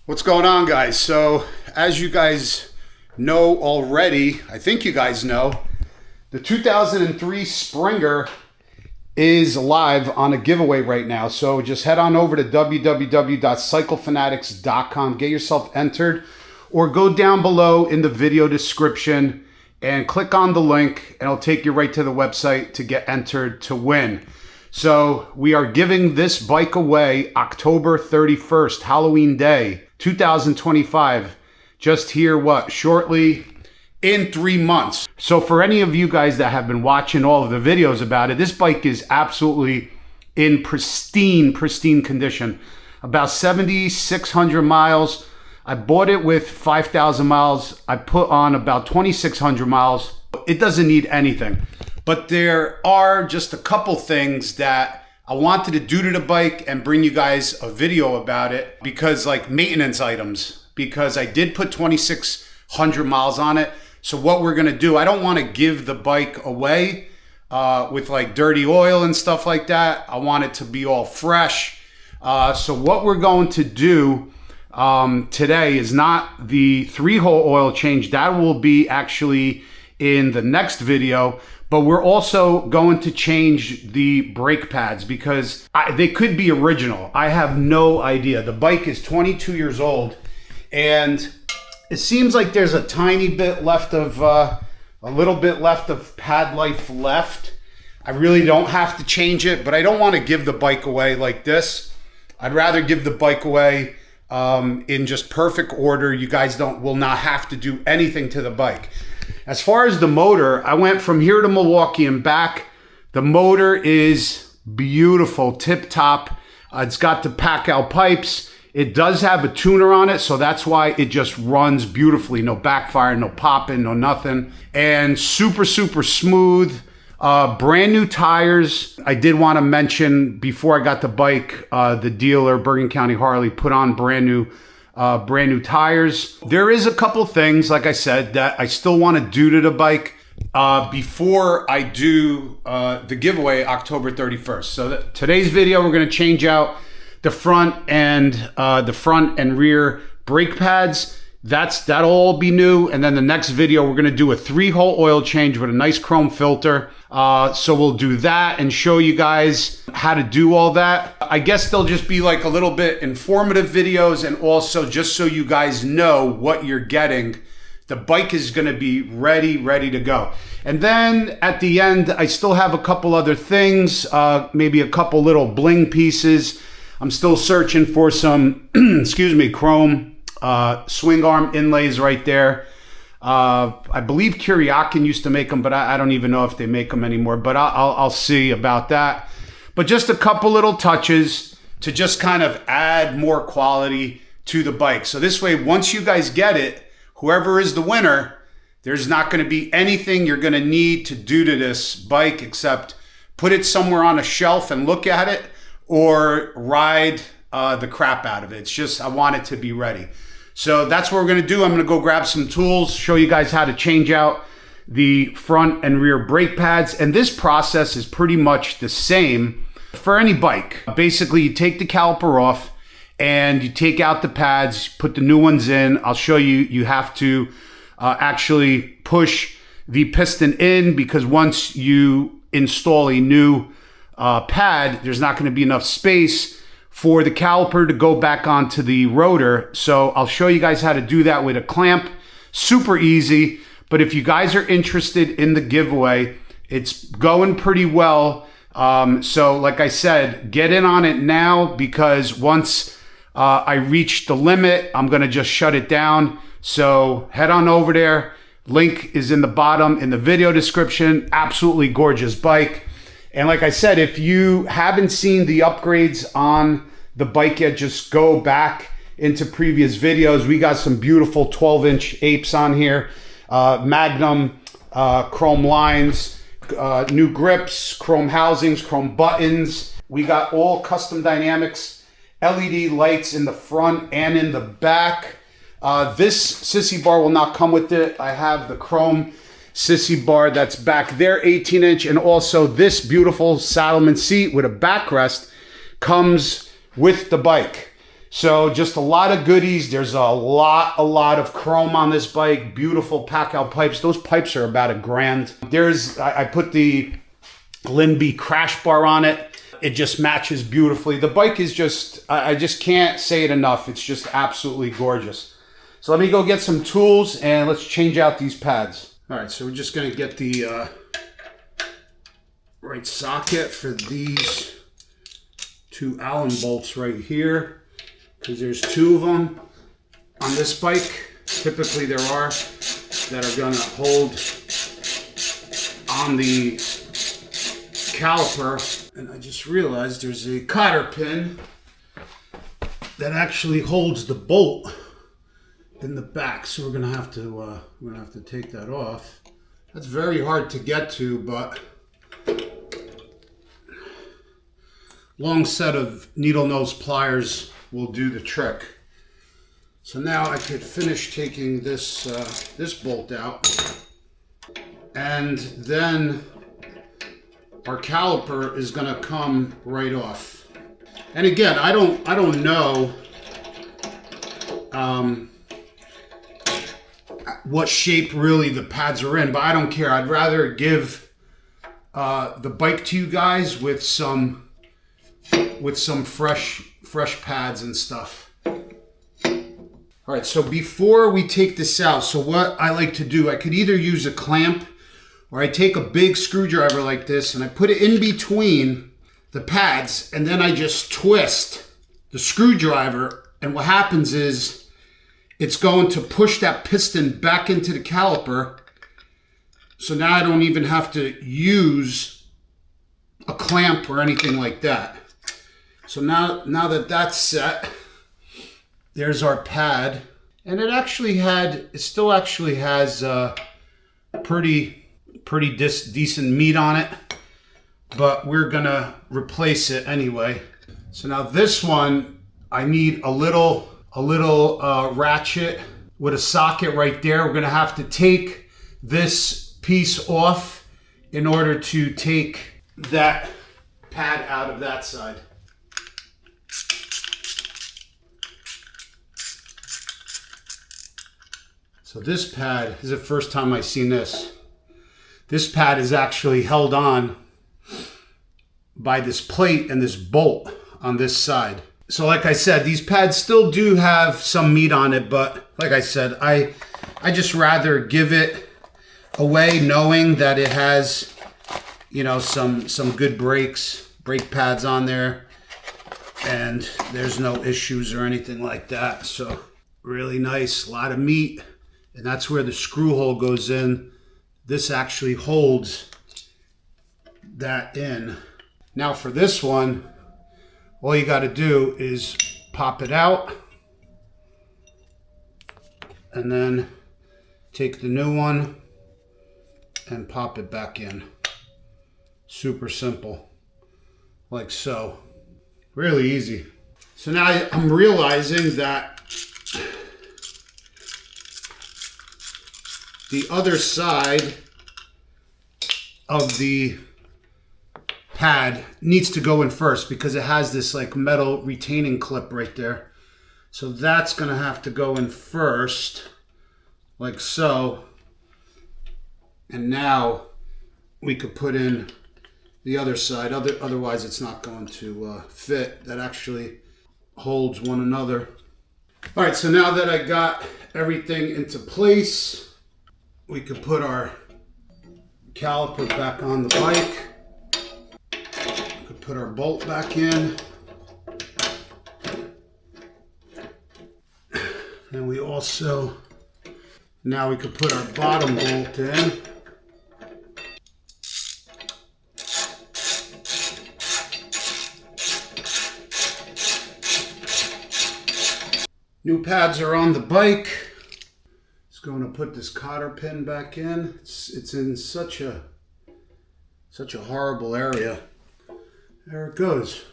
What's going on, guys? So as you guys know already, I think you guys know, the 2003 Springer is live on a giveaway right now. So just head on over to www.cyclefanatics.com, get yourself entered, or go down below in the video description and click on the link and it'll take you right to the website to get entered to win. So we are giving this bike away October 31st, Halloween Day, 2025. Just here, shortly in 3 months. So for any of you guys that have been watching all of the videos about it, this bike is absolutely in pristine condition. About 7,600 miles. I bought it with 5,000 miles. I put on about 2,600 miles. It doesn't need anything. But there are just a couple things that I wanted to do to the bike and bring you guys a video about it, because like maintenance items, because I did put 2,600 miles on it. So what we're gonna do, I don't wanna give the bike away with like dirty oil and stuff like that. I want it to be all fresh. So what we're going to do today is not the 3-hole oil change. That will be actually in the next video. But we're also going to change the brake pads because they could be original. I have no idea. The bike is 22 years old and it seems like there's a tiny bit left of, a little bit left of pad life left. I really don't have to change it, but I don't want to give the bike away like this. I'd rather give the bike away in just perfect order. You guys will not have to do anything to the bike. As far as the motor, I went from here to Milwaukee and back. The motor is beautiful, tip top. It's got the pack-out pipes. It does have a tuner on it, so that's why it just runs beautifully. No backfire, no popping, no nothing. And super smooth. Brand new tires. I did want to mention before I got the bike, the dealer, Bergen County Harley, put on brand new tires. There is a couple things, like I said, that I still want to do to the bike before I do the giveaway October 31st. So today's video, we're going to change out the front and rear brake pads. That'll all be new. And then the next video, we're going to do a 3-hole oil change with a nice chrome filter. So we'll do that and show you guys how to do all that. I guess they'll just be like a little bit informative videos, and also just so you guys know what you're getting. The bike is going to be ready to go. And then at the end, I still have a couple other things, maybe a couple little bling pieces. I'm still searching for some, chrome swing arm inlays right there. I believe Kuryakin used to make them, but I don't even know if they make them anymore, but I'll see about that. But just a couple little touches to just kind of add more quality to the bike. So this way, once you guys get it, whoever is the winner, there's not going to be anything you're going to need to do to this bike except put it somewhere on a shelf and look at it, or ride the crap out of it. It's just, I want it to be ready. So that's what we're going to do. I'm going to go grab some tools, show you guys how to change out the front and rear brake pads. And this process is pretty much the same for any bike. Basically, you take the caliper off and you take out the pads, put the new ones in. I'll show you, you have to actually push the piston in, because once you install a new pad, there's not going to be enough space for the caliper to go back onto the rotor. So I'll show you guys how to do that with a clamp. Super easy. But if you guys are interested in the giveaway, it's going pretty well. So like I said, get in on it now, because once I reach the limit, I'm going to just shut it down. So head on over there. Link is in the bottom in the video description. Absolutely gorgeous bike. And like I said, if you haven't seen the upgrades on the bike yet, just go back into previous videos. We got some beautiful 12-inch apes on here. Magnum chrome lines, new grips, chrome housings, chrome buttons. We got all custom dynamics, LED lights in the front and in the back. This sissy bar will not come with it. I have the chrome sissy bar that's back there, 18-inch, and also this beautiful Saddleman seat with a backrest comes with the bike. So just a lot of goodies. There's a lot of chrome on this bike. Beautiful pack out pipes. Those pipes are about $1,000. I put the Linby crash bar on it. It just matches beautifully. The bike is just, I just can't say it enough. It's just absolutely gorgeous. So let me go get some tools and let's change out these pads. All right, so we're just gonna get the right socket for these 2 Allen bolts right here, because there's 2 of them on this bike. Typically there are that are gonna hold on the caliper. And I just realized there's a cotter pin that actually holds the bolt in the back. So we're gonna have to take that off. That's very hard to get to, but long set of needle nose pliers will do the trick. So now I could finish taking this this bolt out, and then our caliper is going to come right off. And again, I don't know what shape really the pads are in, but I don't care. I'd rather give the bike to you guys with some fresh pads and stuff. All right, so before we take this out, so what I like to do, I could either use a clamp, or I take a big screwdriver like this and I put it in between the pads, and then I just twist the screwdriver, and what happens is it's going to push that piston back into the caliper. So now I don't even have to use a clamp or anything like that. So now that that's set, there's our pad, and it still actually has pretty decent meat on it, but we're gonna replace it anyway. So now this one, I need a little ratchet with a socket right there. We're gonna have to take this piece off in order to take that pad out of that side. So this pad is the first time I've seen this. This pad is actually held on by this plate and this bolt on this side. So like I said, these pads still do have some meat on it, but like I said, I just rather give it away knowing that it has, you know, some good brake pads on there, and there's no issues or anything like that. So really nice, a lot of meat, and that's where the screw hole goes in. This actually holds that in. Now for this one, all you got to do is pop it out and then take the new one and pop it back in. Super simple, like so. Really easy. So now I'm realizing that the other side of the pad needs to go in first because it has this like metal retaining clip right there. So that's gonna have to go in first, like so. And now we could put in the other side. Otherwise it's not going to fit. That actually holds one another. All right, so now that I got everything into place, we could put our caliper back on the bike. We could put our bolt back in. And we also, now we could put our bottom bolt in. New pads are on the bike. Just going to put this cotter pin back in. It's in such a horrible area. There it goes.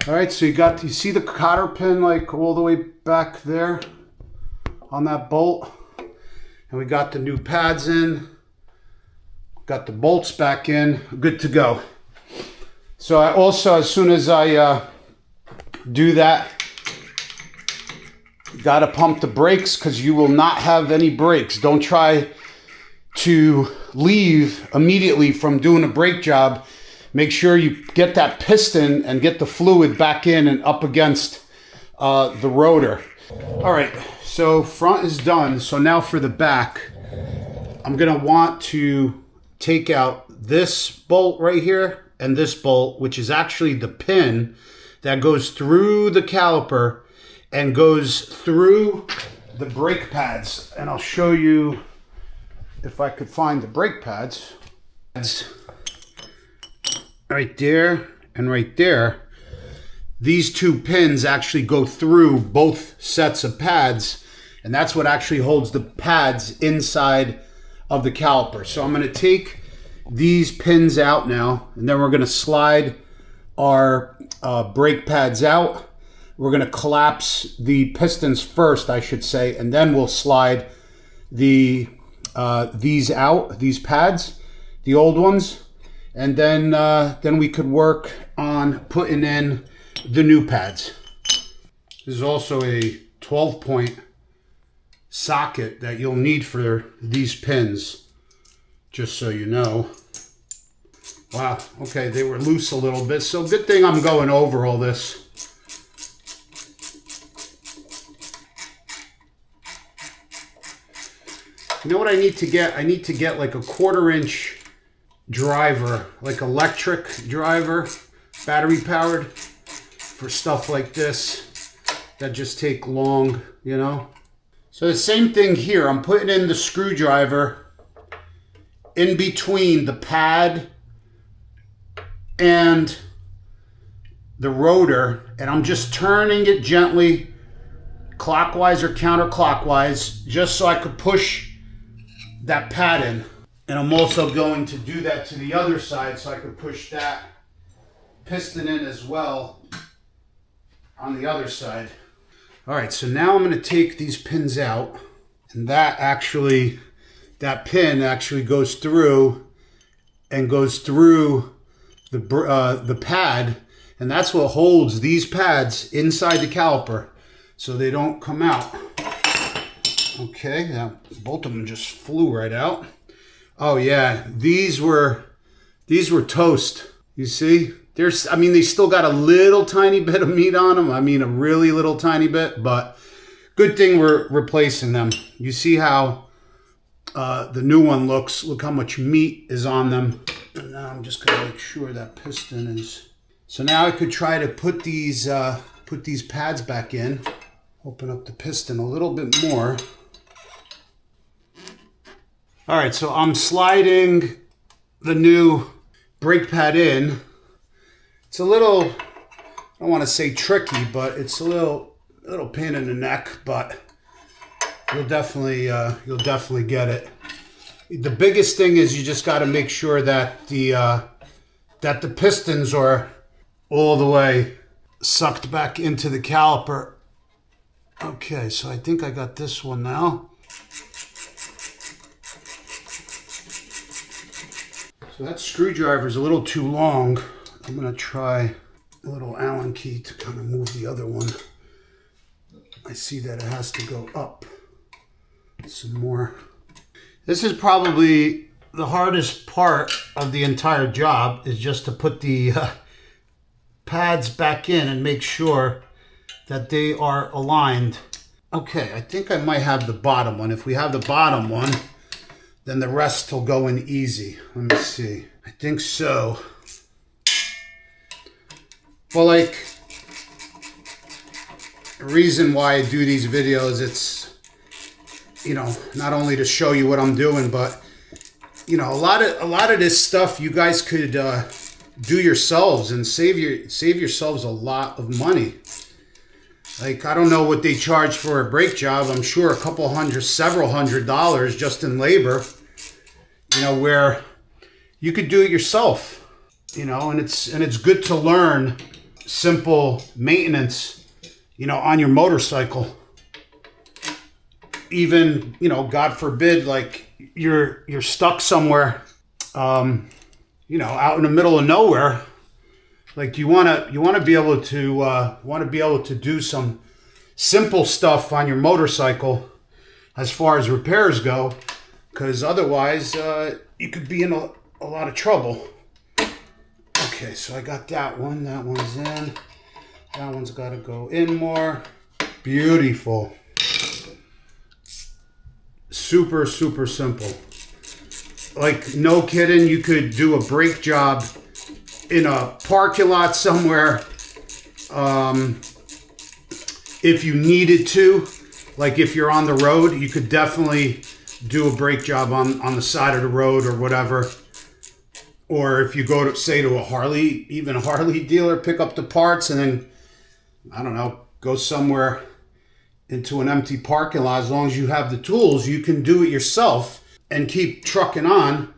All right, so you see the cotter pin like all the way back there on that bolt, and we got the new pads in. Got the bolts back in. Good to go. So I also, as soon as I do that. You got to pump the brakes because you will not have any brakes. Don't try to leave immediately from doing a brake job. Make sure you get that piston and get the fluid back in and up against the rotor. All right, so front is done. So now for the back, I'm gonna want to take out this bolt right here and this bolt, which is actually the pin that goes through the caliper and goes through the brake pads. And I'll show you if I could find the brake pads. Right there and right there. These two pins actually go through both sets of pads, and that's what actually holds the pads inside of the caliper. So I'm going to take these pins out now, and then we're going to slide our brake pads out. We're going to collapse the pistons first, I should say, and then we'll slide these out, these pads, the old ones, and then we could work on putting in the new pads. This is also a 12-point socket that you'll need for these pins, just so you know. Wow, okay, they were loose a little bit, so good thing I'm going over all this. You know what I need to get? I need to get like a 1/4-inch driver, like electric driver, battery powered, for stuff like this that just take long, you know. So the same thing here. I'm putting in the screwdriver in between the pad and the rotor, and I'm just turning it gently, clockwise or counterclockwise, just so I could push that pad in. And I'm also going to do that to the other side so I could push that piston in as well on the other side. All right, so now I'm going to take these pins out, and that pin actually goes through the pad, and that's what holds these pads inside the caliper so they don't come out. Okay, now both of them just flew right out. Oh yeah, these were toast. You see? They still got a little tiny bit of meat on them. I mean, a really little tiny bit, but good thing we're replacing them. You see how the new one looks. Look how much meat is on them. And now I'm just gonna make sure that piston is. So now I could try to put these pads back in. Open up the piston a little bit more. All right, so I'm sliding the new brake pad in. It's a little, I don't want to say tricky, but it's a little pain in the neck, but you'll definitely get it. The biggest thing is you just got to make sure that the pistons are all the way sucked back into the caliper. Okay, so I think I got this one now. So that screwdriver is a little too long. I'm going to try a little Allen key to kind of move the other one. I see that it has to go up some more. This is probably the hardest part of the entire job, is just to put the pads back in and make sure that they are aligned. Okay, I think I might have the bottom one. If we have the bottom one, then the rest will go in easy. Let me see. I think so. Well, like, the reason why I do these videos, it's, you know, not only to show you what I'm doing, but, you know, a lot of this stuff you guys could do yourselves and save yourselves a lot of money. Like, I don't know what they charge for a brake job. I'm sure a couple hundred, several $100s just in labor, you know, where you could do it yourself, you know, and it's good to learn simple maintenance, you know, on your motorcycle. Even, you know, God forbid, like you're stuck somewhere, you know, out in the middle of nowhere, Like you want to be able to do some simple stuff on your motorcycle as far as repairs go, because otherwise you could be in a lot of trouble. Okay, so I got that one. That one's in. That one's got to go in more. Beautiful. Super, super simple. Like, no kidding, you could do a brake job in a parking lot somewhere if you needed to. Like, if you're on the road, you could definitely do a brake job on the side of the road or whatever. Or if you go to, say, to a Harley, even a Harley dealer, pick up the parts and then, I don't know, go somewhere into an empty parking lot. As long as you have the tools, you can do it yourself and keep trucking on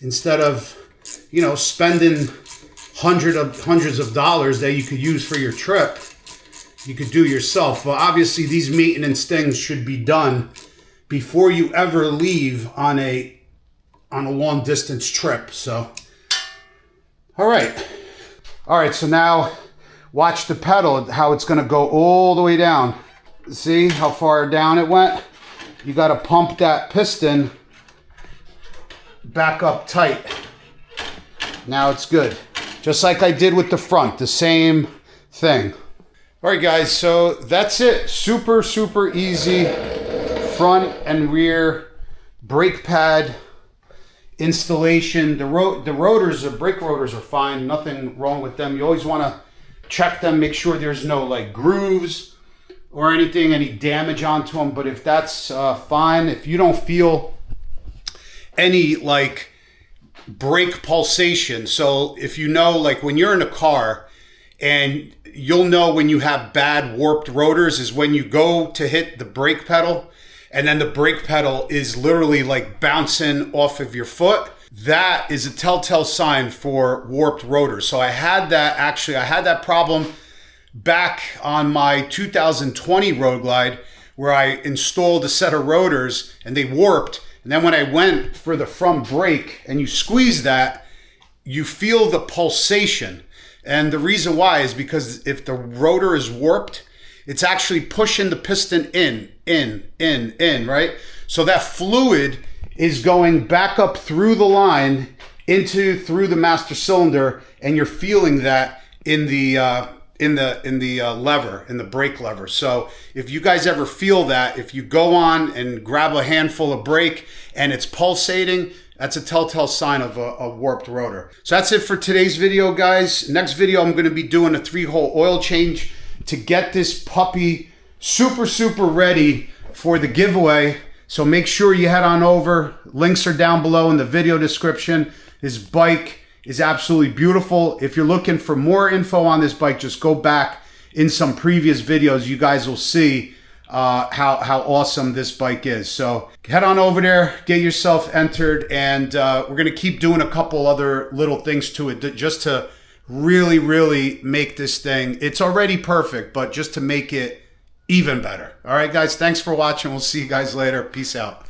instead of, you know, spending hundreds of dollars that you could use for your trip. You could do yourself. But obviously these maintenance things should be done before you ever leave on a long distance trip. So, all right, so now watch the pedal, how it's going to go all the way down. See how far down it went? You got to pump that piston back up tight. Now it's good. Just like I did with the front, the same thing. All right, guys, so that's it. Super, super easy front and rear brake pad installation. The rotors, the brake rotors are fine. Nothing wrong with them. You always want to check them, make sure there's no like grooves or anything, any damage onto them. But if that's fine, if you don't feel any like brake pulsation, so if you know, like when you're in a car and you'll know when you have bad warped rotors is when you go to hit the brake pedal and then the brake pedal is literally like bouncing off of your foot. That is a telltale sign for warped rotors. So I had that problem back on my 2020 Road Glide where I installed a set of rotors and they warped. And then when I went for the front brake and you squeeze that, you feel the pulsation. And the reason why is because if the rotor is warped, it's actually pushing the piston in, right? So that fluid is going back up through the line through the master cylinder, and you're feeling that in the lever, in the brake lever. So if you guys ever feel that, if you go on and grab a handful of brake and it's pulsating, that's a telltale sign of a warped rotor. So that's it for today's video, guys. Next video, I'm going to be doing a 3-hole oil change to get this puppy super, super ready for the giveaway. So make sure you head on over. Links are down below in the video description. This bike is absolutely beautiful. If you're looking for more info on this bike, just go back in some previous videos. You guys will see how awesome this bike is. So head on over there, get yourself entered, and we're going to keep doing a couple other little things to it just to really, really make this thing. It's already perfect, but just to make it even better. All right, guys, thanks for watching. We'll see you guys later. Peace out.